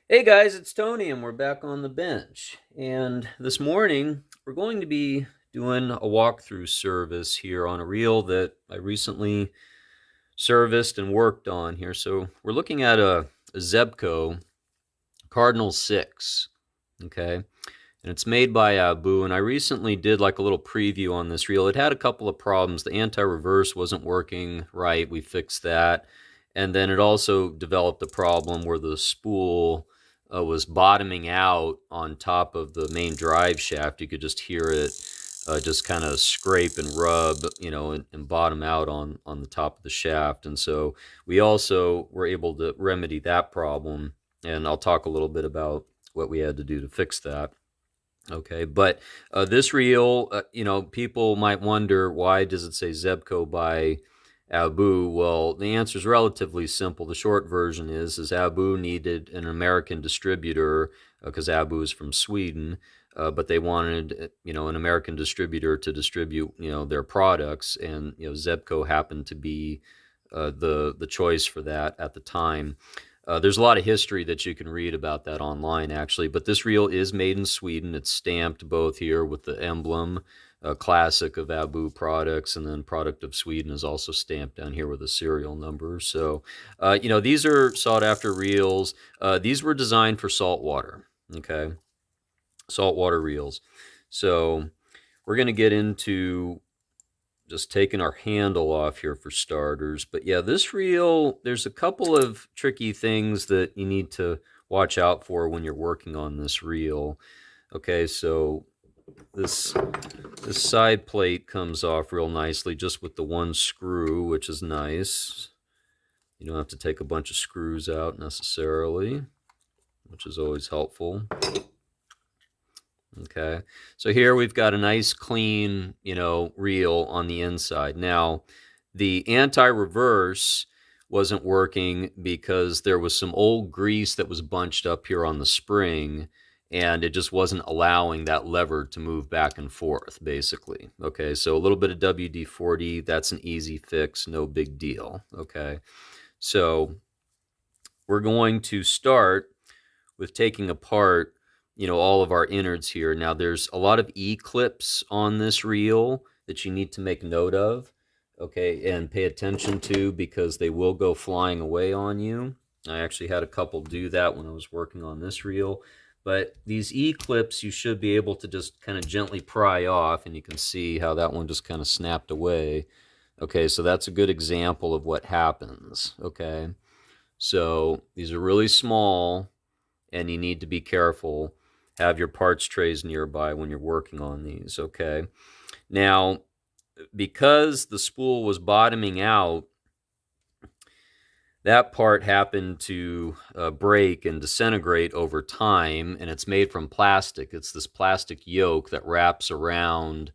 Hey guys, it's Tony, and we're back on the bench. And this morning, we're going to be doing a walkthrough service here on a reel that I recently serviced and worked on here. So we're looking at a Zebco Cardinal 6, okay? And it's made by Abu, and I recently did like a little preview on this reel. It had a couple of problems. The anti-reverse wasn't working right. We fixed that. And then it also developed a problem where the spool was bottoming out on top of the main drive shaft. You could just hear it just kind of scrape and rub, and bottom out on the top of the shaft. And so we also were able to remedy that problem. And I'll talk a little bit about what we had to do to fix that. Okay, but this reel, people might wonder, why does it say Zebco by Abu? Well, the answer is relatively simple. The short version is Abu needed an American distributor because Abu is from Sweden, but they wanted an American distributor to distribute their products, and Zebco happened to be the choice for that at the time. There's a lot of history that you can read about that online, actually. But this reel is made in Sweden. It's stamped both here with the emblem, classic of Abu products, and then product of Sweden is also stamped down here with a serial number. So, these are sought after reels. These were designed for saltwater, okay? Saltwater reels. So, we're going to get into just taking our handle off here for starters. But yeah, this reel, there's a couple of tricky things that you need to watch out for when you're working on this reel. Okay, so this side plate comes off real nicely just with the one screw, which is nice. You don't have to take a bunch of screws out necessarily, which is always helpful. Okay, so here we've got a nice clean, reel on the inside. Now, the anti-reverse wasn't working because there was some old grease that was bunched up here on the spring, and it just wasn't allowing that lever to move back and forth, basically. Okay, so a little bit of WD-40, that's an easy fix, no big deal. Okay, so we're going to start with taking apart all of our innards here. Now there's a lot of E-clips on this reel that you need to make note of, okay, and pay attention to, because they will go flying away on you. I actually had a couple do that when I was working on this reel. But these E-clips you should be able to just kind of gently pry off, and you can see how that one just kind of snapped away. Okay, so that's a good example of what happens. Okay, so these are really small, and you need to be careful. Have your parts trays nearby when you're working on these, okay? Now, because the spool was bottoming out, that part happened to break and disintegrate over time, and it's made from plastic. It's this plastic yoke that wraps around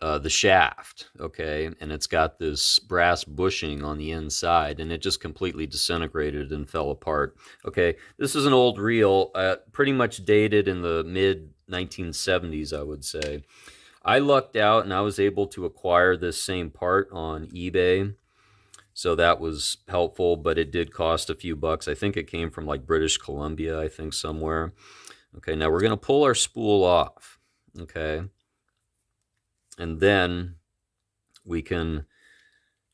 the shaft, okay, and it's got this brass bushing on the inside, and it just completely disintegrated and fell apart. Okay, this is an old reel, pretty much dated in the mid 1970s, I would say. I lucked out and I was able to acquire this same part on eBay, so that was helpful, but it did cost a few bucks. I think it came from like British Columbia, I think, somewhere. Okay, now we're going to pull our spool off, okay, and then we can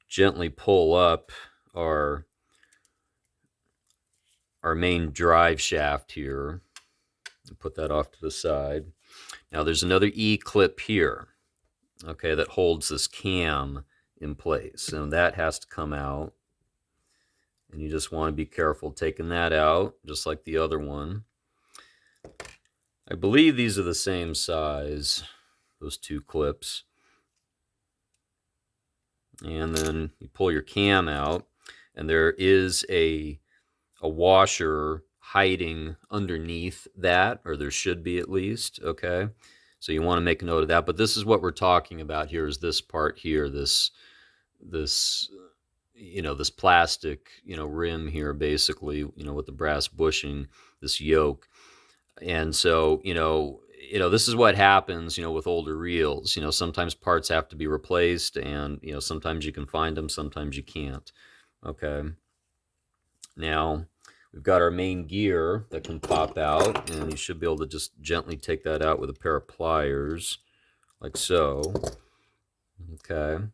gently pull up our main drive shaft here and put that off to the side. Now there's another E-clip here, okay, that holds this cam in place, and that has to come out, and you just want to be careful taking that out, just like the other one. I believe these are the same size, those two clips. And then you pull your cam out, and there is a washer hiding underneath that, or there should be at least, okay? So you want to make a note of that. But this is what we're talking about here, is this part here, this this plastic, rim here, basically, with the brass bushing, this yoke. And so, this is what happens, with older reels. Sometimes parts have to be replaced, and, sometimes you can find them, sometimes you can't. Okay. Now, We've got our main gear that can pop out, and you should be able to just gently take that out with a pair of pliers, like so. Okay.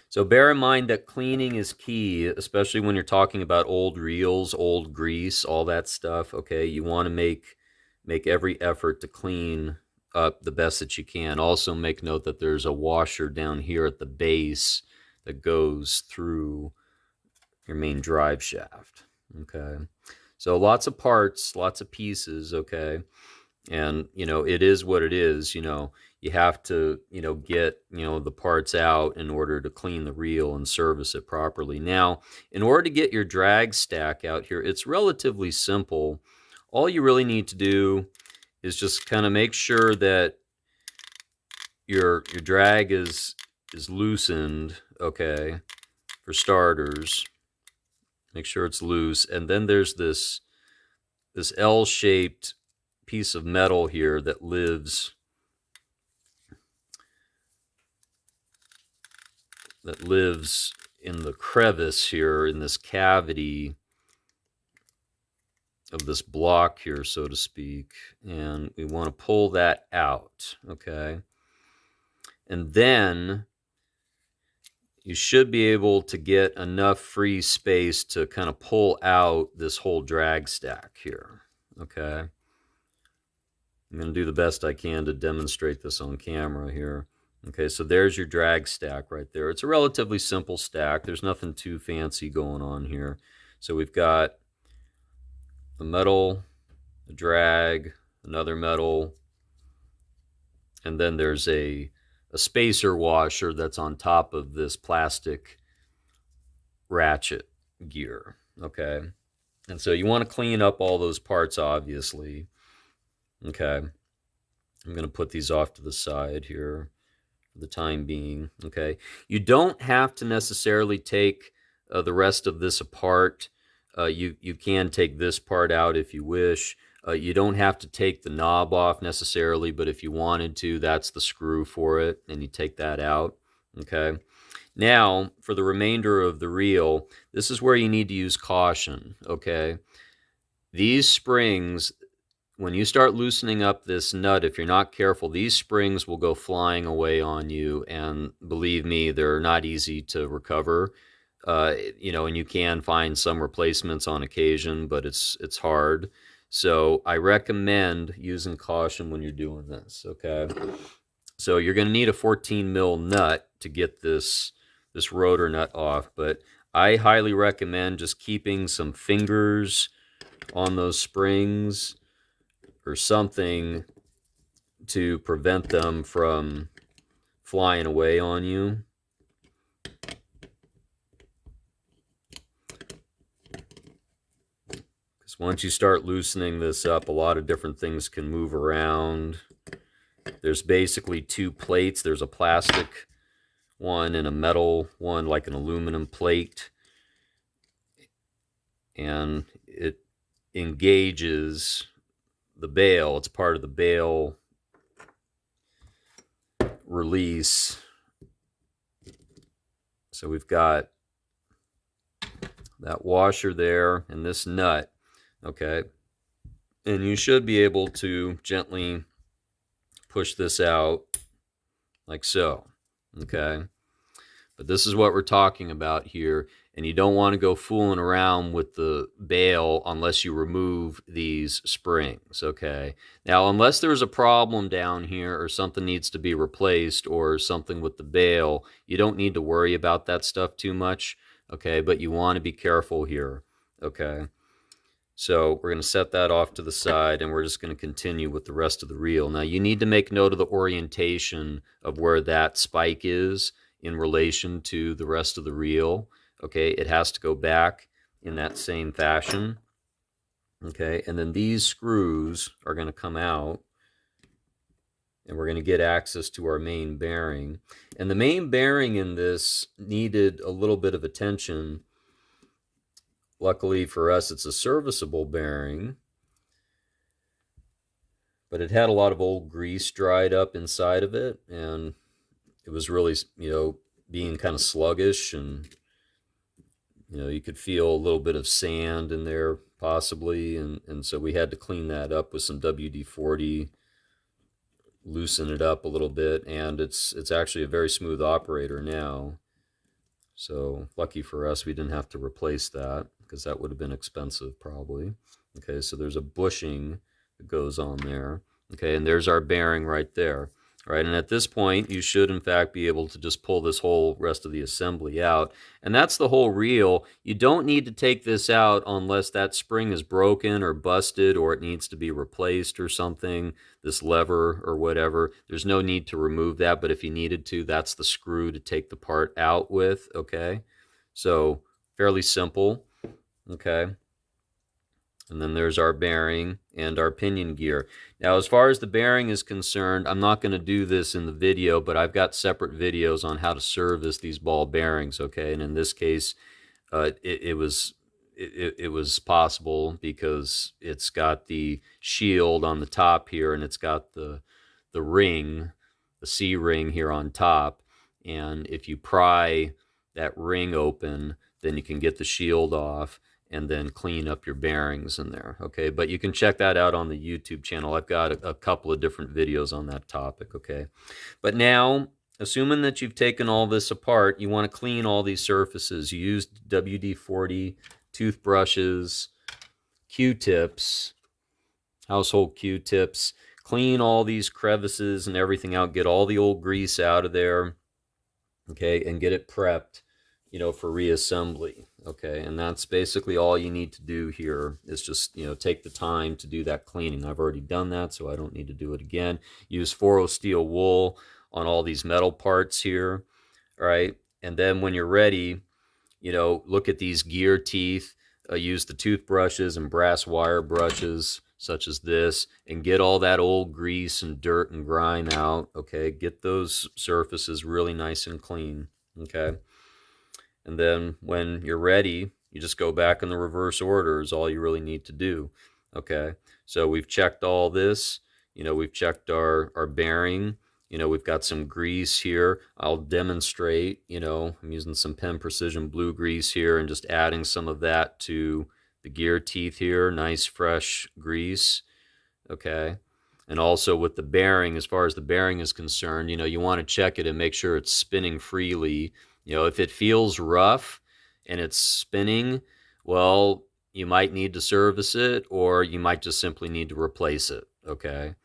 So bear in mind that cleaning is key, especially when you're talking about old reels, old grease, all that stuff. Okay, you want to make every effort to clean up the best that you can. Also make note that there's a washer down here at the base that goes through your main drive shaft. Okay, so lots of parts, lots of pieces. Okay, and it is what it is. You have to get the parts out in order to clean the reel and service it properly. Now, in order to get your drag stack out here, it's relatively simple. All you really need to do is just kind of make sure that your drag is loosened. Okay, for starters, make sure it's loose. And then there's this L-shaped piece of metal here that lives in the crevice here, in this cavity of this block here, so to speak, and we want to pull that out. Okay, and then you should be able to get enough free space to kind of pull out this whole drag stack here. Okay, I'm going to do the best I can to demonstrate this on camera here. Okay, so there's your drag stack right there. It's a relatively simple stack. There's nothing too fancy going on here. So we've got the metal, the drag, another metal, and then there's a spacer washer that's on top of this plastic ratchet gear. Okay, and so you want to clean up all those parts, obviously. Okay, I'm going to put these off to the side here for the time being. Okay, you don't have to necessarily take the rest of this apart. You can take this part out if you wish. You don't have to take the knob off necessarily, but if you wanted to, that's the screw for it, and you take that out. Okay, now for the remainder of the reel, this is where you need to use caution. Okay, these springs, when you start loosening up this nut, if you're not careful, these springs will go flying away on you, and believe me, they're not easy to recover. And you can find some replacements on occasion, but it's hard. So I recommend using caution when you're doing this. Okay, so you're going to need a 14 mil nut to get this rotor nut off, but I highly recommend just keeping some fingers on those springs or something to prevent them from flying away on you. Because once you start loosening this up, a lot of different things can move around. There's basically two plates. There's a plastic one and a metal one, like an aluminum plate. And it engages the bail. It's part of the bail release. So we've got that washer there and this nut. Okay, and you should be able to gently push this out like so. Okay, but this is what we're talking about here, and you don't want to go fooling around with the bail unless you remove these springs. Okay, now unless there's a problem down here or something needs to be replaced or something with the bail, you don't need to worry about that stuff too much. Okay, but you want to be careful here. Okay, so we're going to set that off to the side, and we're just going to continue with the rest of the reel. Now you need to make note of the orientation of where that spike is in relation to the rest of the reel. Okay, it has to go back in that same fashion. Okay, and then these screws are going to come out, and we're going to get access to our main bearing. And the main bearing in this needed a little bit of attention. Luckily for us, it's a serviceable bearing, but it had a lot of old grease dried up inside of it, and it was really, being kind of sluggish and, You could feel a little bit of sand in there possibly, and so we had to clean that up with some WD-40, loosen it up a little bit, and it's actually a very smooth operator now. So lucky for us, we didn't have to replace that because that would have been expensive probably. Okay, so there's a bushing that goes on there. Okay, and there's our bearing right there. All right, and at this point, you should in fact be able to just pull this whole rest of the assembly out. And that's the whole reel. You don't need to take this out unless that spring is broken or busted or it needs to be replaced or something, this lever or whatever. There's no need to remove that, but if you needed to, that's the screw to take the part out with, okay? So fairly simple, okay? And then there's our bearing and our pinion gear. Now, as far as the bearing is concerned, I'm not going to do this in the video, but I've got separate videos on how to service these ball bearings, okay? And in this case, it was possible because it's got the shield on the top here, and it's got the ring, the C ring here on top. And if you pry that ring open, then you can get the shield off and then clean up your bearings in there, okay? But you can check that out on the YouTube channel. I've got a couple of different videos on that topic, okay? But now, assuming that you've taken all this apart, you want to clean all these surfaces. You used WD-40, toothbrushes, Q-tips, household Q-tips. Clean all these crevices and everything out. Get all the old grease out of there, okay? And get it prepped, for reassembly, okay? And that's basically all you need to do here is just, take the time to do that cleaning. I've already done that, so I don't need to do it again. Use 4-0 steel wool on all these metal parts here, all right? And then when you're ready, look at these gear teeth. Use the toothbrushes and brass wire brushes such as this and get all that old grease and dirt and grime out, okay? Get those surfaces really nice and clean, okay? And then when you're ready, you just go back in the reverse order is all you really need to do, okay? So we've checked all this. We've checked our bearing. We've got some grease here. I'll demonstrate, I'm using some Penn Precision Blue grease here and just adding some of that to the gear teeth here. Nice fresh grease, okay? And also with the bearing, as far as the bearing is concerned, you want to check it and make sure it's spinning freely. If it feels rough and it's spinning, well, you might need to service it or you might just simply need to replace it, okay?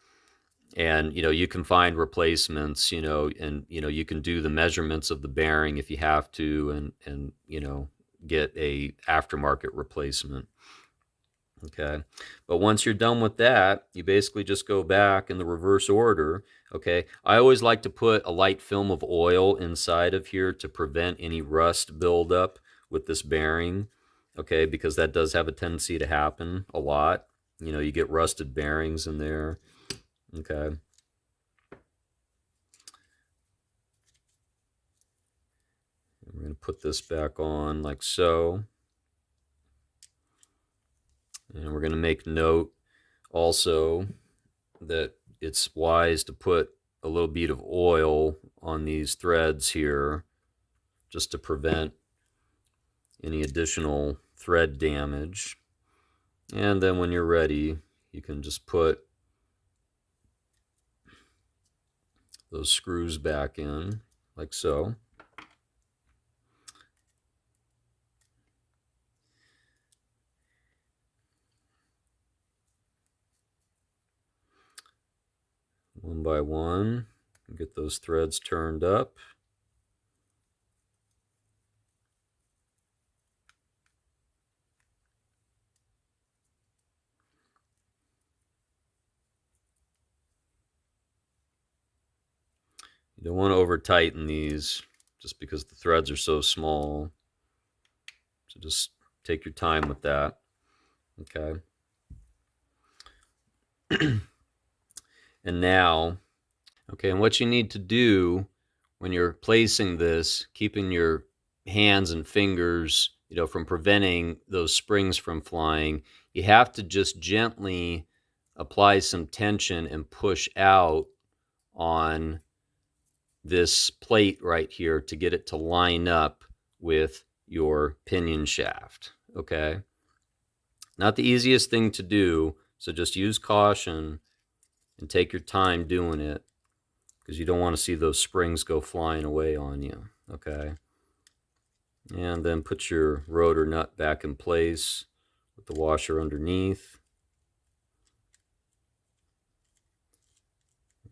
And, you can find replacements, and, you can do the measurements of the bearing if you have to and get a aftermarket replacement. Okay. But once you're done with that, you basically just go back in the reverse order. Okay. I always like to put a light film of oil inside of here to prevent any rust buildup with this bearing. Okay. Because that does have a tendency to happen a lot. You get rusted bearings in there. Okay. We're going to put this back on like so. And we're going to make note also that it's wise to put a little bead of oil on these threads here just to prevent any additional thread damage. And then when you're ready, you can just put those screws back in like so. One by one, get those threads turned up. You don't want to over tighten these just because the threads are so small. So just take your time with that. Okay. And now, okay, and what you need to do when you're placing this, keeping your hands and fingers, from preventing those springs from flying, you have to just gently apply some tension and push out on this plate right here to get it to line up with your pinion shaft, okay? Not the easiest thing to do, so just use caution and take your time doing it, because you don't want to see those springs go flying away on you, okay? And then put your rotor nut back in place with the washer underneath.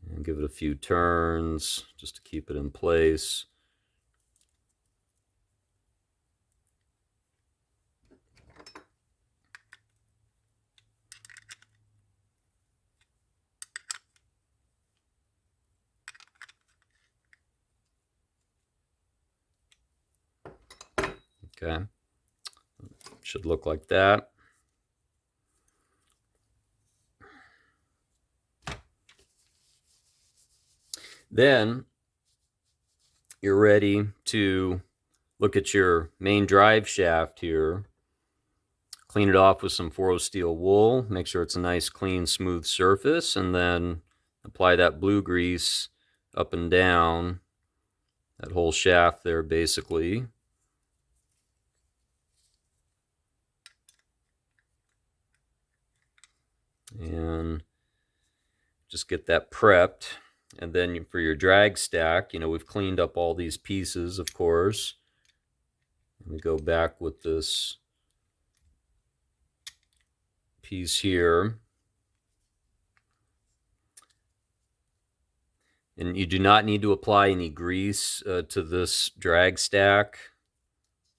And give it a few turns just to keep it in place. Okay, should look like that. Then you're ready to look at your main drive shaft here. Clean it off with some 4-0 steel wool. Make sure it's a nice, clean, smooth surface, and then apply that blue grease up and down that whole shaft there, basically. And just get that prepped. And then for your drag stack, you know, we've cleaned up all these pieces, of course. And we go back with this piece here. And you do not need to apply any grease to this drag stack.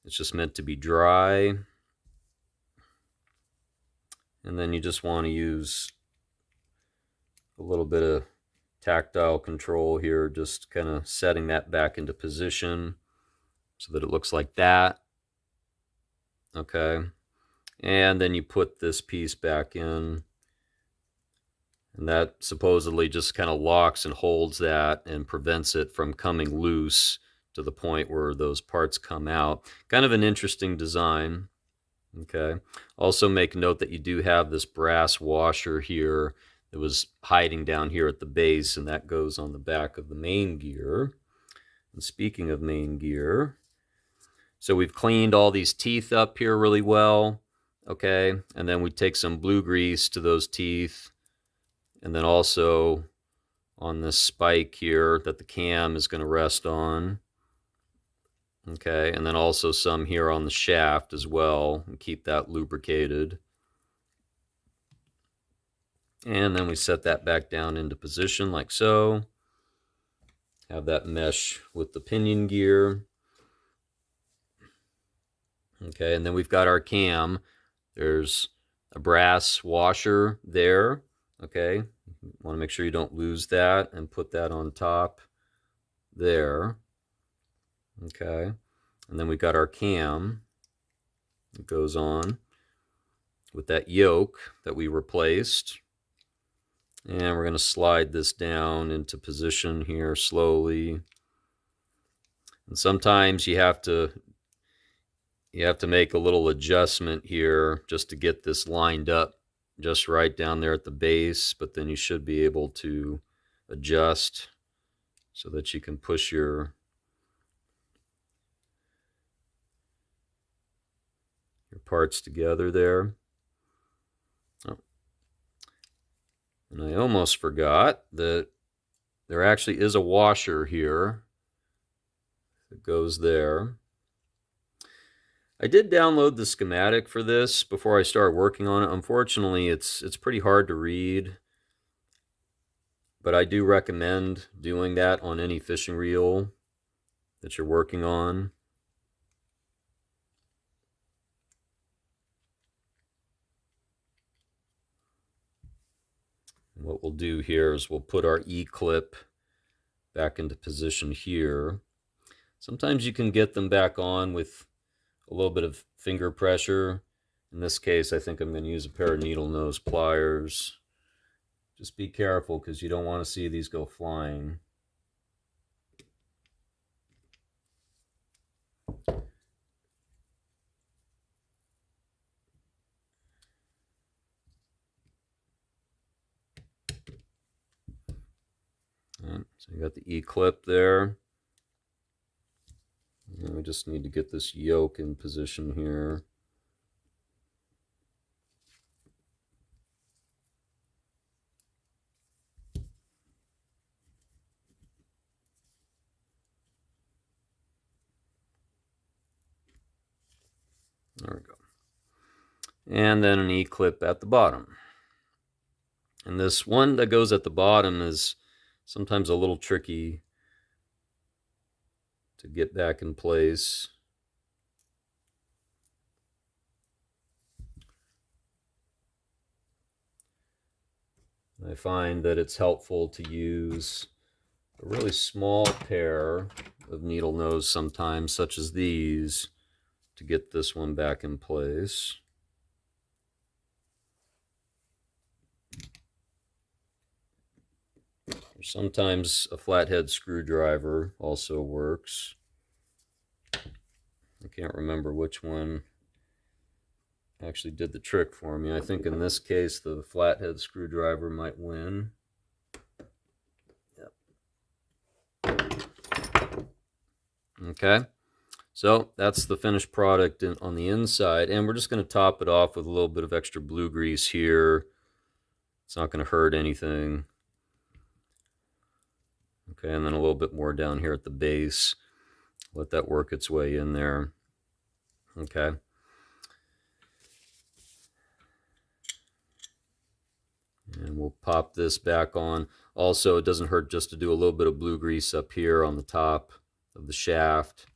It's just meant to be dry. And then you just want to use a little bit of tactile control here, just kind of setting that back into position so that it looks like that. Okay. And then you put this piece back in, and that supposedly just kind of locks and holds that and prevents it from coming loose to the point where those parts come out. Kind of an interesting design. Okay. Also make note that you do have this brass washer here that was hiding down here at the base, and that goes on the back of the main gear. And speaking of main gear, so we've cleaned all these teeth up here really well, okay? And then we take some blue grease to those teeth, and then also on this spike here that the cam is going to rest on, okay? And then also some here on the shaft as well, and keep that lubricated. And then we set that back down into position like so. Have that mesh with the pinion gear. Okay, and then we've got our cam. There's a brass washer there. Okay, want to make sure you don't lose that, and put that on top there. Okay, and then we've got our cam. It goes on with that yoke that we replaced. And we're going to slide this down into position here slowly. And sometimes you have to make a little adjustment here just to get this lined up just right down there at the base, but then you should be able to adjust so that you can push your parts together there. Oh. And I almost forgot that there actually is a washer here that goes there. I did download the schematic for this before I started working on it. Unfortunately, it's pretty hard to read, but I do recommend doing that on any fishing reel that you're working on. And what we'll do here is we'll put our E-clip back into position here. Sometimes you can get them back on with a little bit of finger pressure. In this case, I think I'm going to use a pair of needle nose pliers. Just be careful because you don't want to see these go flying. So you got the E-clip there. And we just need to get this yoke in position here. There we go. And then an E-clip at the bottom. And this one that goes at the bottom is sometimes a little tricky to get back in place. I find that it's helpful to use a really small pair of needle nose sometimes, such as these, to get this one back in place. Or sometimes a flathead screwdriver also works. I can't remember which one actually did the trick for me. I think in this case the flathead screwdriver might win. Yep. Okay, so that's the finished product on the inside, and we're just going to top it off with a little bit of extra blue grease here. It's not going to hurt anything. Okay, and then a little bit more down here at the base. Let that work its way in there. Okay. And we'll pop this back on. Also, it doesn't hurt just to do a little bit of blue grease up here on the top of the shaft.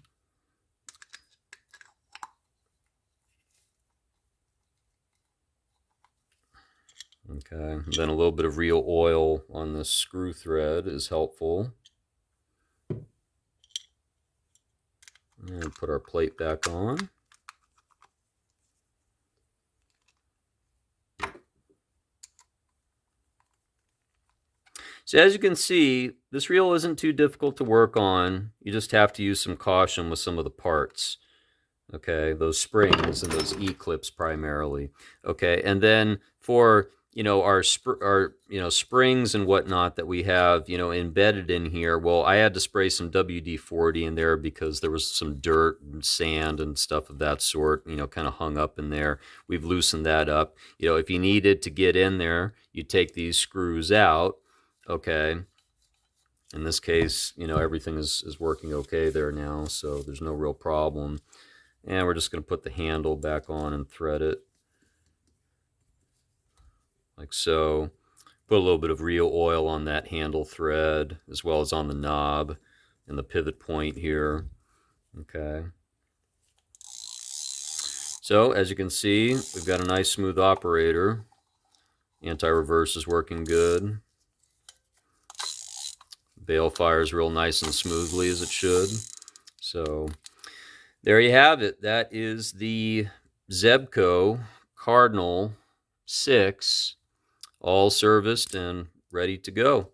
Okay, and then a little bit of real oil on the screw thread is helpful. And put our plate back on. So as you can see, this reel isn't too difficult to work on. You just have to use some caution with some of the parts. Okay, those springs and those E-clips primarily. Okay, and then for our springs and whatnot that we have embedded in here, well, I had to spray some WD-40 in there because there was some dirt and sand and stuff of that sort kind of hung up in there. We've loosened that up. If you needed to get in there, you take these screws out. Okay, in this case everything is working okay there now, so there's no real problem. And we're just going to put the handle back on and thread it like so. Put a little bit of real oil on that handle thread as well as on the knob and the pivot point here. Okay. So as you can see, we've got a nice smooth operator. Anti-reverse is working good. Bale fires real nice and smoothly as it should. So there you have it. That is the Zebco Cardinal 6, all serviced and ready to go.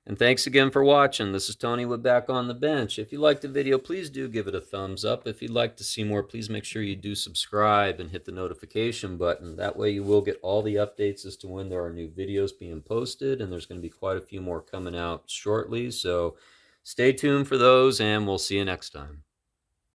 And thanks again for watching. This is Tony with Back on the Bench. If you liked the video, please do give it a thumbs up. If you'd like to see more, please make sure you do subscribe and hit the notification button. That way you will get all the updates as to when there are new videos being posted, and there's going to be quite a few more coming out shortly. So stay tuned for those, and we'll see you next time.